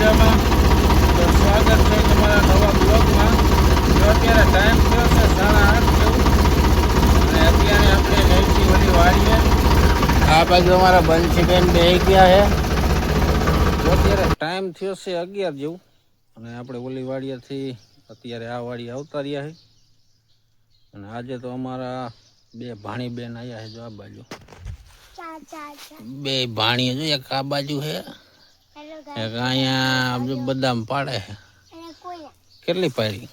મજામાં? તો સ્વાગત છે તમારા નવા બ્લોગમાં. જો અત્યારે ટાઈમ થયો છે 8:30 જેવું, અને અત્યારે આપણે જઈશું વળી વાડીએ. આ બાજુ અમારા બંસીબેન બેસી ગયા છે. જો અત્યારે ટાઈમ થયો છે 11 જેવું, અને આપણે ઓલી વાડીએથી અત્યારે આ વાડી આવતા રહ્યા છે. અને આજે તો અમારા બે ભાણી બેન આવ્યા છે. જો આ બાજુ બે ભાણી, જો એક આ બાજુ છે, એક અહીંયા બદામ પાડે છે. કેટલી પાડી?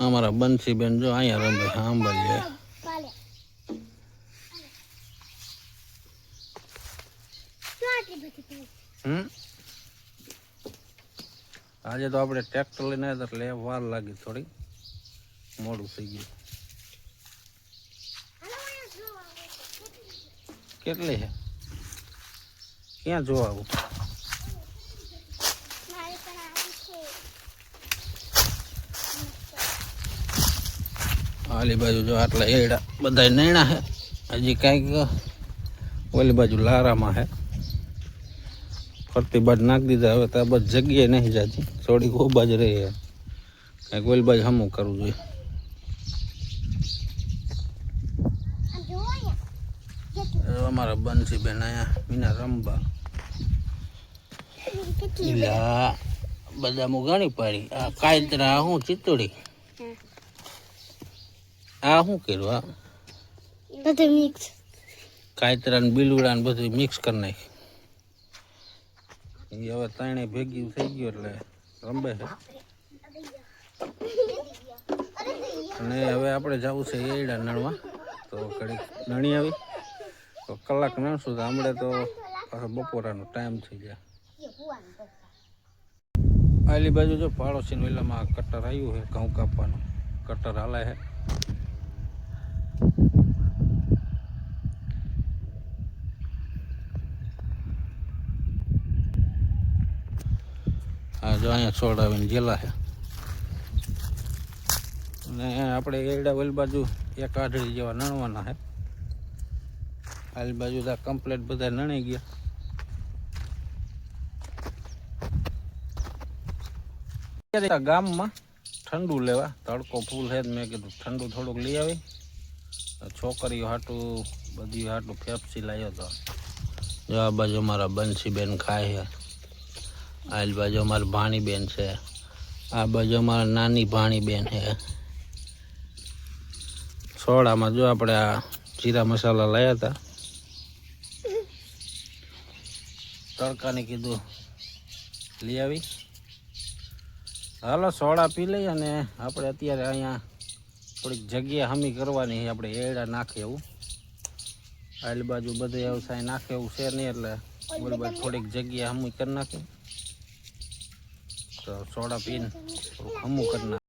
અમારા બંસીબેન જો અહીંયા રમે સાંભળીએ. આજે તો આપણે ટ્રેક્ટર લઈને આવ્યા એટલે વાર લાગી, થોડી મોડું થઈ ગયું. કેટલી છે? ક્યાં જોવા આવું? આલી બાજુ જો આટલા એડા બધા નૈણા છે. હજી કાંઈક ઓલી બાજુ લારામાં છે. ફરતી બાજુ નાખી દીધા. હવે તો આ બધી જગ્યાએ નહીં જાતી, થોડીક ઓ બાજુ રહી છે. કાંઈક ઓલી બાજુ હમું કરવું જોઈએ. અમારા બંસીબેન અહીંયા મીના રમવા. બધા ઘણી પાડી. આ કાયતરા શું ચિત્તોડી? આ શું કર્યું? આ બધું મિક્સ, કાયતરા ને બિલુડા ને બધું મિક્સ કરી નાખી. એ હવે ત્રણે ભેગી થઈ ગયું એટલે રમે છે. અને હવે આપણે જવું છે એડા નણવા. તો ઘડીક નણી આવી તો કલાક નણશું તો હમણાં તો બપોરાનો ટાઈમ થઈ જાય. આલી બાજુ જો પાડોશી વેલામાં કટર આવ્યું છે, ઘઉં કાપવાનું કટર હાલે છે. હા જો અહીંયા છોડાવીને જેલા છે. અને આપણે એડા ઓલી બાજુ એક આઢળી જેવા નણવાના છે. આલી બાજુ તો કમ્પ્લેટ બધા નણી ગયા. ગામમાં ઠંડુ લેવા, તડકો ફૂલ છે. મેં કીધું ઠંડુ થોડુંક લઈ આવી. છોકરીઓ હાટું બધી હાટું ફેફસી લાવ્યો હતો. જો આ બાજુ અમારા બંસીબેન ખાય છે. આ બાજુ અમારી ભાણી બેન છે. આ બાજુ અમારા નાની ભાણી બેન છે. સોડામાં જો આપણે આ જીરા મસાલા લાવ્યા હતા. તડકાને કીધું લઈ આવી. હાલો સોડા પી લઈ. અને આપણે અત્યારે અહીંયા થોડીક જગ્યા હમી કરવાની. આપણે એડા નાખે એવું. આલી બાજુ બધે વ્યવસાય નાખે એવું છે નહીં, એટલે બોલી બાજુ થોડીક જગ્યા હમી કરી નાખી. તો સોડા પીને થોડુંક હમું કરી નાખે.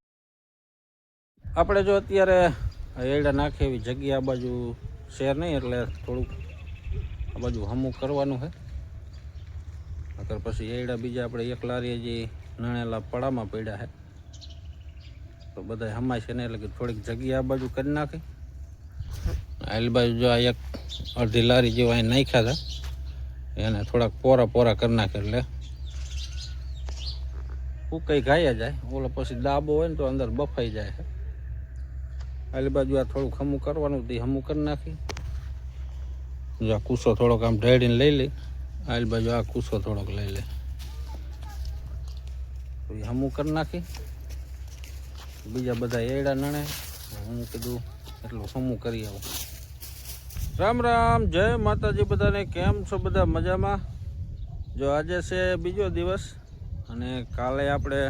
આપણે જો અત્યારે એડા નાખે એવી જગ્યા આ બાજુ શેર નહીં, એટલે થોડુંક આ બાજુ હમું કરવાનું છે. અગર પછી એડા બીજા આપણે એક લારીએ જે નણેલા પડામાં પડ્યા છે તો બધા હમાય છે ને, એટલે કે થોડીક જગ્યા આ બાજુ કરી નાખી. આલી બાજુ જો આ એક અડધી લારી જેવા અહીં નાખ્યા હતા, એને થોડાક પોરા પોરા કરી નાખે એટલે ઉકાઈ ગાયા જાય. ઓલો પછી દાબો હોય ને તો અંદર બફાઈ જાય છે. આલી બાજુ આ થોડુંક હમું કરવાનું હતું, હમું કરી નાખી. જો આ કૂસો થોડોક આમ ઢેડીને લઈ લઈ. આલી બાજુ આ કૂસો થોડોક લઈ લે. હમું કરી નાખી. બીજા બધા એડા નણે. હું કીધું એટલું હમું કરી આવું. રામ રામ, જય માતાજી બધાને. કેમ છો બધા? મજામાં? જો આજે છે બીજો દિવસ, અને કાલે આપણે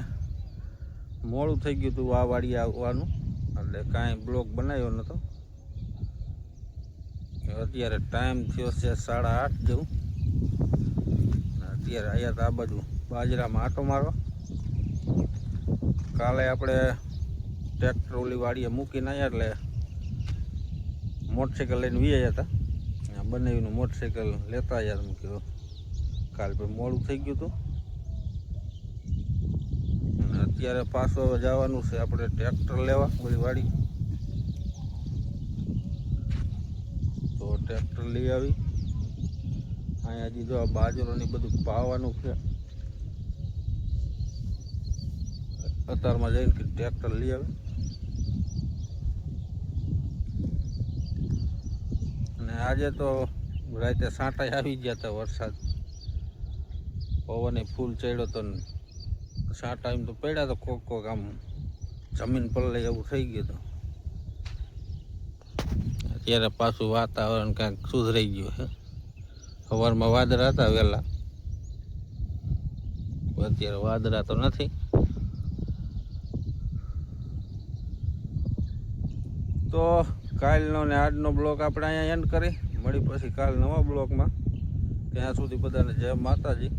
મોડું થઈ ગયું હતું આ વાડીએ આવવાનું, એટલે કાંઈ બ્લોગ બનાવ્યો નહોતો. અત્યારે ટાઈમ થયો છે 8:30 જેવું. અત્યારે આવ્યા હતા આ બાજુ બાજરામાં આંટો મારવા. કાલે આપણે ટ્રેક્ટર ઓલી વાડીએ મૂકીને આવ્યા, એટલે મોટરસાઇકલ લઈને વી આવ્યા હતા. બનાવીનું મોટરસાઇકલ લેતા આવ્યા. તમે કીધું કાલે પછી મોડું થઈ ગયું હતું. અને અત્યારે પાછું હવે જવાનું છે આપણે ટ્રેક્ટર લેવા ઓલી વાડી. તો ટ્રેક્ટર લઈ આવી. અહીંયા હજી જો આ બાજરોની બધું પાવાનું છે. અત્યારમાં જઈને કે ટ્રેક્ટર લઈ આવે. અને આજે તો રાતે સાંટા આવી ગયા હતા. વરસાદ પવને ફૂલ ચડ્યો તો સાંટા એમ તો પડ્યા તો કોક આમ જમીન પલ્લે એવું થઈ ગયું હતું. અત્યારે પાછું વાતાવરણ કાંઈક સુધરાઈ ગયું છે. સવારમાં વાદળા હતા વહેલા, અત્યારે વાદળા તો નથી. તો કાલનો ને આજનો બ્લોગ આપણે અહીંયા એન્ડ કરી. મળી પછી કાલ નવા બ્લોગમાં. ત્યાં સુધી બધાને જય માતાજી.